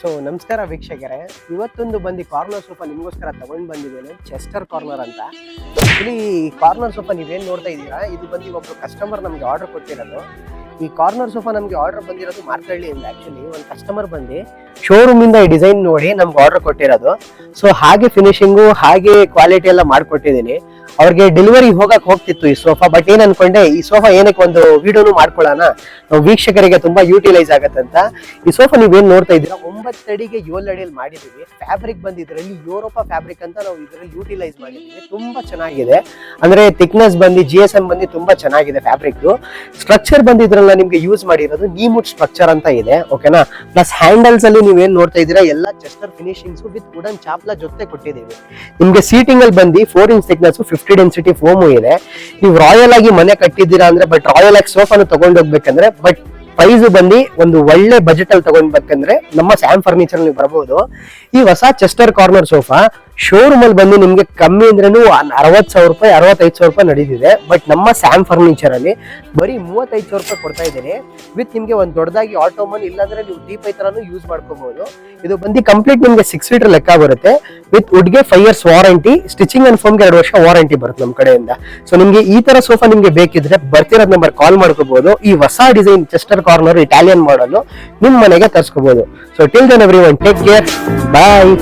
ನಮಸ್ಕಾರ ವೀಕ್ಷಕರೇ, ಇವತ್ತೊಂದು ಬಂದು ಕಾರ್ನರ್ ಸೋಫಾ ನಿಮಗೋಸ್ಕರ ತಗೊಂಡು ಬಂದಿದ್ದೇನೆ. ಚೆಸ್ಟರ್ ಕಾರ್ನರ್ ಅಂತ. ಆಕ್ಚುಲಿ ಕಾರ್ನರ್ ಸೋಫಾ ನೀವೇನು ನೋಡ್ತಾ ಇದ್ದೀರಾ, ಇದು ಬಂದು ಒಬ್ಬರು ಕಸ್ಟಮರ್ ನಮಗೆ ಆರ್ಡರ್ ಕೊಟ್ಟಿರೋದು. ಈ ಕಾರ್ನರ್ ಸೋಫಾ ನಮಗೆ ಆರ್ಡರ್ ಬಂದಿರೋದು ಮಾರ್ಕಳ್ಳಿಯಿಂದ. ಆಕ್ಚುಲಿ ಒಂದು ಕಸ್ಟಮರ್ ಬಂದು ಶೋರೂಮ್ ಇಂದ ಈ ಡಿಸೈನ್ ನೋಡಿ ನಮ್ಗೆ ಆರ್ಡರ್ ಕೊಟ್ಟಿರೋದು. ಸೊ ಹಾಗೆ ಫಿನಿಶಿಂಗು ಹಾಗೆ ಕ್ವಾಲಿಟಿ ಎಲ್ಲ ಮಾಡ್ಕೊಟ್ಟಿದ್ದೀನಿ. ಅವ್ರಿಗೆ ಡೆಲಿವರಿ ಹೋಗ್ತಿತ್ತು ಈ ಸೋಫಾ. ಬಟ್ ಏನ್ ಅನ್ಕೊಂಡೆ, ಈ ಸೋಫಾ ಏನಕ್ಕೆ ಒಂದು ವಿಡಿಯೋನು ಮಾಡ್ಕೊಳ್ಳೋಣ, ನಾವು ವೀಕ್ಷಕರಿಗೆ ತುಂಬಾ ಯೂಟಿಲೈಸ್ ಆಗತ್ತಂತ. ಈ ಸೋಫಾ ನೀವೇನ್ ನೋಡ್ತಾ ಇದ್ದೀರಾ, 9 ಅಡಿಗೆ 7 ಅಡಿಯಲ್ಲಿ ಮಾಡಿದೀವಿ. ಫ್ಯಾಬ್ರಿಕ್ ಬಂದು ಇದರಲ್ಲಿ ಯುರೋಪಾ ಫ್ಯಾಬ್ರಿಕ್ ಅಂತ ನಾವು ಇದರಲ್ಲಿ ಯೂಟಿಲೈಸ್ ಮಾಡಿದೀವಿ. ತುಂಬಾ ಚೆನ್ನಾಗಿದೆ. ಅಂದ್ರೆ ಥಿಕ್ನೆಸ್ ಬಂದು GSM ಬಂದು ತುಂಬಾ ಚೆನ್ನಾಗಿದೆ. ಫ್ಯಾಬ್ರಿಕ್ ಸ್ಟ್ರಕ್ಚರ್ ಬಂದು ಇದ್ರಲ್ಲ ನಿಮ್ಗೆ ಯೂಸ್ ಮಾಡಿರೋದು ನೀಮುಡ್ ಸ್ಟ್ರಕ್ಚರ್ ಅಂತ ಇದೆ. ಓಕೆನಾ. ಪ್ಲಸ್ ಹ್ಯಾಂಡಲ್ಸ್ ಅಲ್ಲಿ ನೀವೇನ್ ನೋಡ್ತಾ ಇದ್ದೀರಾ ಎಲ್ಲ ಚೆಸ್ಟರ್ ಫಿನಿಶಿಂಗ್ಸ್ ವಿತ್ ವುಡನ್ ಚಾಪ್ಲ ಜೊತೆ ಕೊಟ್ಟಿದ್ದೀವಿ. ನಿಮ್ಗೆ ಸೀಟಿಂಗ್ ಅಲ್ಲಿ ಬಂದು 4 ಇಂಚ್ ಥಿಕ್ನೆಸ್ 50 ಡೆನ್ಸಿಟಿ ಫೋಮು ಇದೆ. ನೀವು ರಾಯಲ್ ಆಗಿ ಮನೆ ಕಟ್ಟಿದ್ದೀರಾ ಅಂದ್ರೆ, ಬಟ್ ರಾಯಲ್ ಆಗಿ ಸೋಫಾನು ತಗೊಂಡು ಹೋಗ್ಬೇಕಂದ್ರೆ, ಬಟ್ ಪ್ರೈಸ್ ಬಂದು ಒಂದು ಒಳ್ಳೆ ಬಜೆಟ್ ಅಲ್ಲಿ ತಗೊಂಡ್ಬೇಕಂದ್ರೆ ನಮ್ಮ ಸ್ಯಾಮ್ ಫರ್ನಿಚರ್ ನೀವು ಬರಬಹುದು. ಈ ಹೊಸ ಚೆಸ್ಟರ್ ಕಾರ್ನರ್ ಸೋಫಾ ಶೋರೂಮ್ ಅಲ್ಲಿ ಬಂದು ನಿಮ್ಗೆ ಕಮ್ಮಿ ಅಂದ್ರೇನು 60,000 ರೂಪಾಯಿ 65,000 ರೂಪಾಯಿ ನಡೀತಿದೆ. ಬಟ್ ನಮ್ಮ ಸ್ಯಾಮ್ ಫರ್ನಿಚರ್ ಅಲ್ಲಿ ಬರೀ 35,000 ರೂಪಾಯಿ ಕೊಡ್ತಾ ಇದ್ದೀನಿ. ವಿತ್ ನಿಮ್ಗೆ ಒಂದು ದೊಡ್ಡದಾಗಿ ಆಟೋಮನ್ ಇಲ್ಲಾಂದ್ರೆ ನೀವು ಟೀಪ್ ತರಾನು ಯೂಸ್ ಮಾಡ್ಕೋಬಹುದು. ಇದು ಬಂದು ಕಂಪ್ಲೀಟ್ ನಿಮ್ಗೆ 6 ಲೀಟರ್ ಲೆಕ್ಕ ಬರುತ್ತೆ. ವಿತ್ ವುಡ್ಗೆ 5 years ವಾರಂಟಿ, ಸ್ಟಿಚಿಂಗ್ ಅಂಡ್ ಫೋಮ್ಗೆ 2 ವರ್ಷ ವಾರಂಟಿ ಬರುತ್ತೆ ನಮ್ಮ ಕಡೆಯಿಂದ. ಸೊ ನಿಮ್ಗೆ ಈ ತರ ಸೋಫಾ ನಿಮ್ಗೆ ಬೇಕಿದ್ರೆ ಬರ್ತಿರೋದ್ ನಂಬರ್ ಕಾಲ್ ಮಾಡ್ಕೋಬಹುದು. ಈ ಹೊಸ design Chester corner Italian model ನಿಮ್ ಮನೆಗೆ ತರಿಸ್ಕೋಬಹುದು. So till then everyone, take care, ಬಾಯ್.